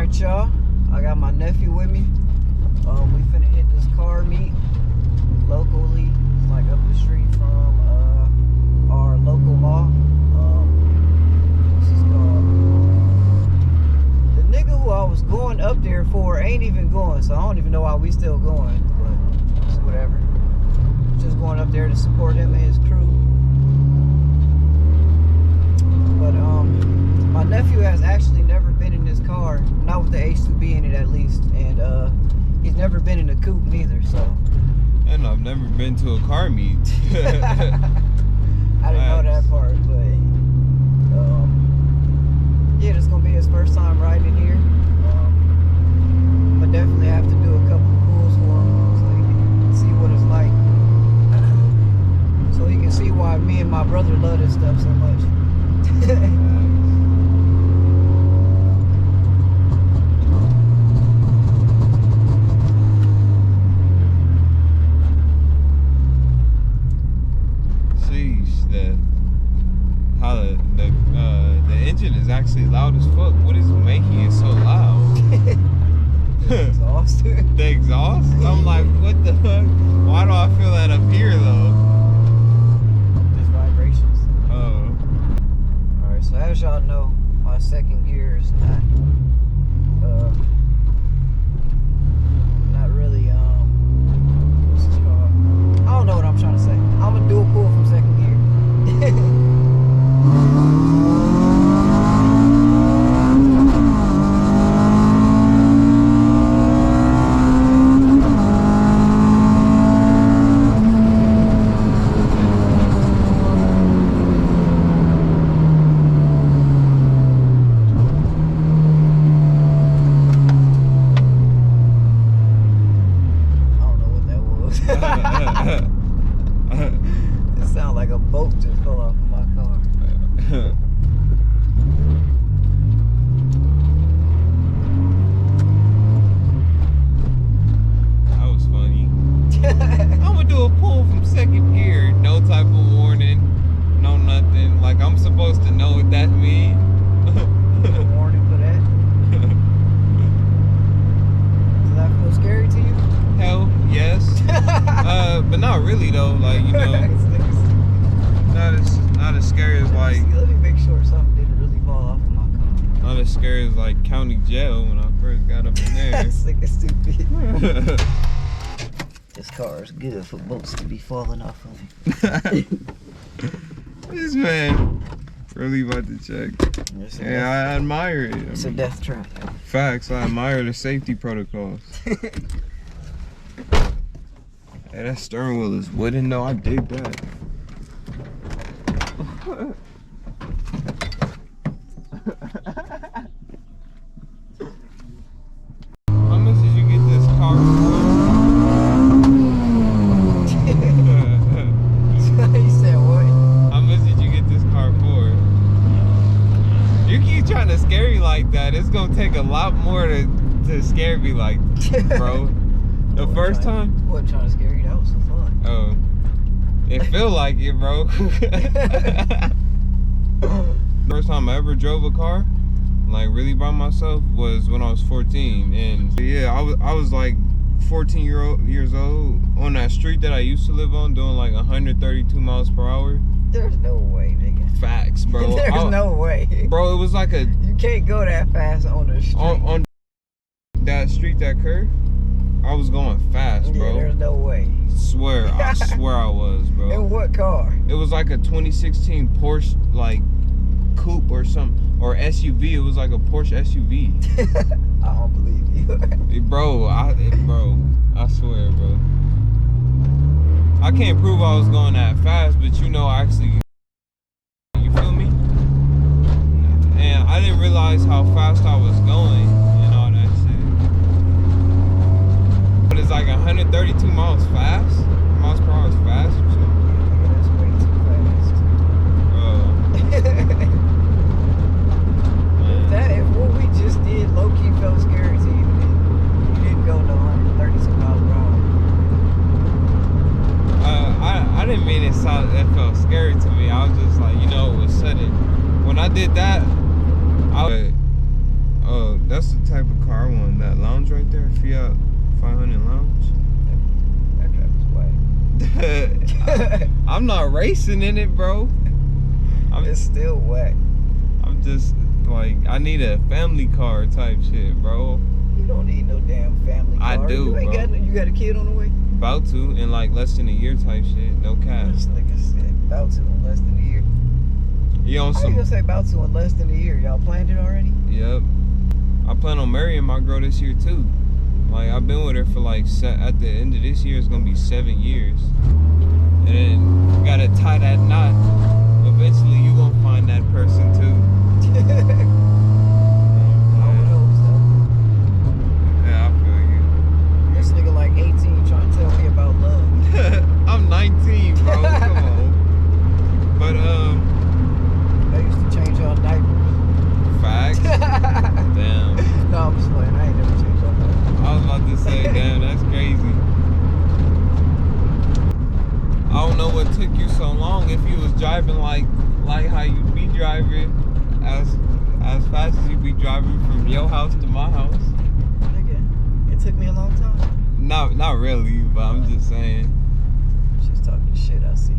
Alright, y'all. I got my nephew with me. We finna hit this car meet locally. It's like up the street from our local mall. What's this called? The nigga who I was going up there for ain't even going, so I don't even know why we still going, but it's whatever. Just going up there to support him and his crew. But my nephew has actually never been in this car, not with the H2B in it at least, and he's never been in a coupe neither, so. And I've never been to a car meet. I didn't know that part, but yeah, this is gonna be his first time riding in here. But definitely have to do a couple of pulls for him so he can see what it's like. So he can see why me and my brother love this stuff so much. The engine is actually loud as fuck. What is making it so loud? The exhaust. The exhaust? I'm like, what the fuck? Why do I feel that up here though? Just vibrations. Oh. Alright, so as y'all know, my second gear is not really what's this called? I don't know what I'm trying to say. I'm gonna do a pull from second gear. It sounded like a boat just fell off of my car. That was funny. I'm gonna do a pull from second gear. No type of warning. No nothing. Like I'm supposed to know what that means. No warning for that. Does that feel scary to you? Hell, yes. But not really though. Like, you know, not as scary as like. Let me make sure something didn't really fall off of my car. Not as scary as like county jail when I first got up in there. That's like stupid. This car is good for boats to be falling off of it. This man really about to check. Yeah, I admire it. It's a death trap. Facts, I admire the safety protocols. Hey, that steering wheel is wooden though, I dig that. How much did you get this car for? You said what? How much did you get this car for? You keep trying to scare me like that. It's gonna take a lot more to scare me like, bro. The first time? I wasn't trying to scare you, that was for fun. Oh. It feel like it, bro. First time I ever drove a car, like really by myself, was when I was 14. And yeah, I was like 14 years old on that street that I used to live on, doing like 132 miles per hour. There's no way, nigga. Facts, bro. There's no way. Bro, it was like a... You can't go that fast on the street. On that street, that curve, I was going fast, bro. Yeah, there's no way. I swear I was, bro. In what car? It was like a 2016 Porsche, like, coupe or something, or SUV. It was like a Porsche SUV. I don't believe you. Bro, I swear, bro. I can't prove I was going that fast, but you know, actually, you feel me? And I didn't realize how fast I was going and all that shit. But it's like 132 miles per hour is fast or something. That's way too fast. If what we just did low-key felt scary to you, then you didn't go no 132 miles per hour. I didn't mean it felt scary to me. I was just like, you know, it was sudden. When I did that, That's the type of car I want. That lounge right there, Fiat 500 Lounge. That crap is whack. I'm not racing in it, bro. It's still whack. I'm just like, I need a family car type shit, bro. You don't need no damn family car. I do, you bro. You got a kid on the way? About to, in like less than a year type shit. No cap. This nigga said about to in less than a year. You on How you some? gonna say about to in less than a year? Y'all planned it already? Yep. I plan on marrying my girl this year too. Like, I've been with her for like, at the end of this year, it's gonna be 7 years. And then you gotta tie that knot. Eventually, you gonna find that person too. I would hope so. Yeah, I feel you. This nigga like 18 trying to tell me about love. I'm 19, bro. Come on. But I used to change y'all diapers. facts. Damn. No, I'm just playing. I ain't never changed y'all diapers. I was about to say, damn, that's crazy. I don't know what took you so long. If you was driving like how you be driving, as fast as you be driving from your house to my house. Nigga, it took me a long time. Not really, but I'm just saying. Just talking shit, I see.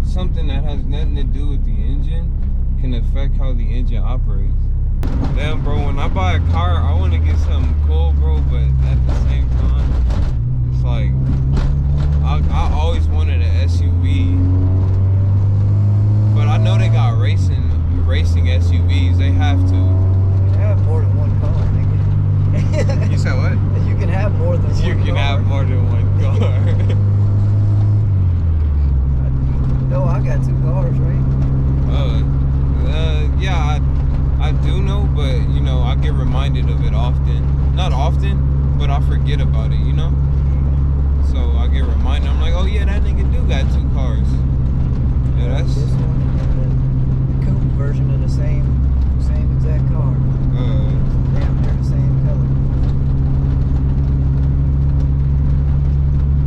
Something that has nothing to do with the engine can affect how the engine operates. Damn, bro, when I buy a car, I want to get something cool, bro, but at the same time, it's like, I always wanted an SUV, but I know they got racing SUVs. They have to. You can have more than one car, nigga. You said what? You can have more than one car. You can have more than one car. No, I got 2 cars, right? Yeah, I do know, but you know, I get reminded of it often. Not often, but I forget about it, you know? So I get reminded, I'm like, oh yeah, that nigga do got 2 cars. Yeah, that's this one and the coupe version of the same exact car. Damn near the same color.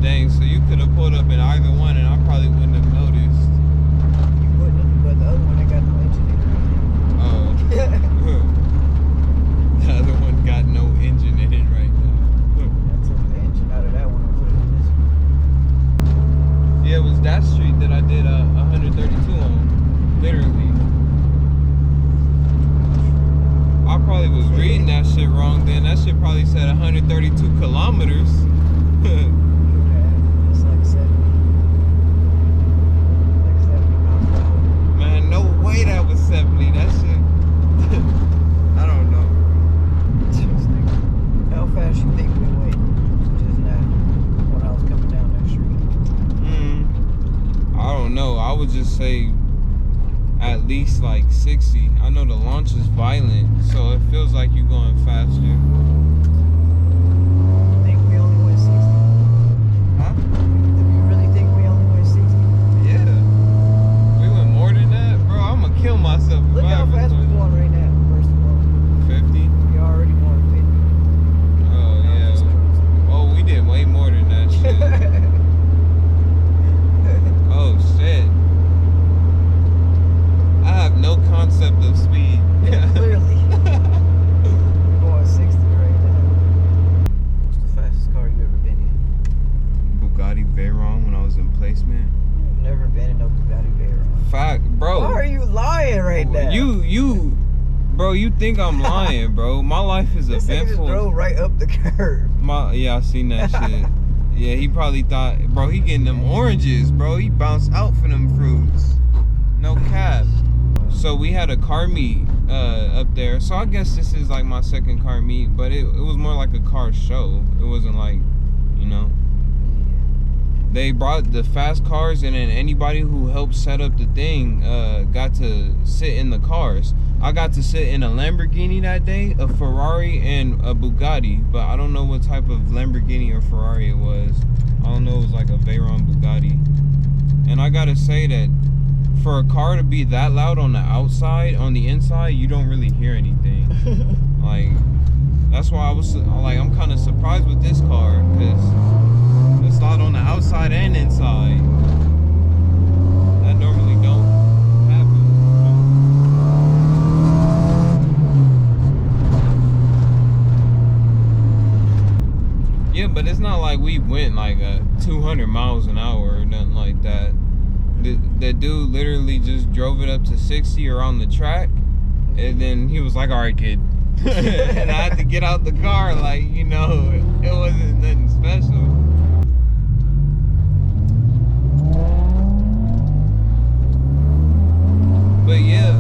Dang, so you could have pulled up in either one and I probably wouldn't have noticed. You wouldn't have, but the other one ain't got no engine in it. The other one got no engine in it right now. I took the engine out of that one and put it in this one. Yeah, it was that street that I did 132 on, literally. I probably was reading that shit wrong then. That shit probably said 132 kilometers. It's like 70. Like 70 miles per hour. Man, no way that was 70. That shit. I don't know. How fast you think we went just now when I was coming down that street? I don't know. I would just say at least like 60. I know the launch is violent, so it feels like you're going faster. You think we only went 60? Huh? Do you really think we only went 60? Yeah. We went more than that? Bro, I'm gonna kill myself if Look I how How fast we going right now, first of all? 50? We already going 50. Oh, yeah. Oh, we did way more than that shit. Oh, shit. I have no concept of speed. Yeah, clearly. We're going 60 right now. What's the fastest car you ever been in? Bugatti Veyron when I was in placement. I've never been in no Bugatti Veyron. Fact, bro. Why are you lying right now? Bro, you think I'm lying, bro. My life is this nigga just eventful. drove right up the curb. Yeah, I seen that shit. Yeah, he probably thought, bro, he getting them oranges, bro. He bounced out for them fruits. No cap. So we had a car meet up there. So I guess this is like my second car meet, but it was more like a car show. It wasn't like, you know. They brought the fast cars, and then anybody who helped set up the thing got to sit in the cars. I got to sit in a Lamborghini that day, a Ferrari, and a Bugatti, but I don't know what type of Lamborghini or Ferrari it was. I don't know, it was like a Veyron Bugatti. And I gotta say that for a car to be that loud on the outside, on the inside, you don't really hear anything. Like, that's why I was like, I'm kind of surprised with this car, because it's loud on the outside and inside. That normally don't happen. Yeah, but it's not like we went like 200 miles an hour or nothing like that. The dude literally just drove it up to 60 around the track, and then he was like, all right, kid. And I had to get out the car, like, you know, it wasn't nothing special. But yeah,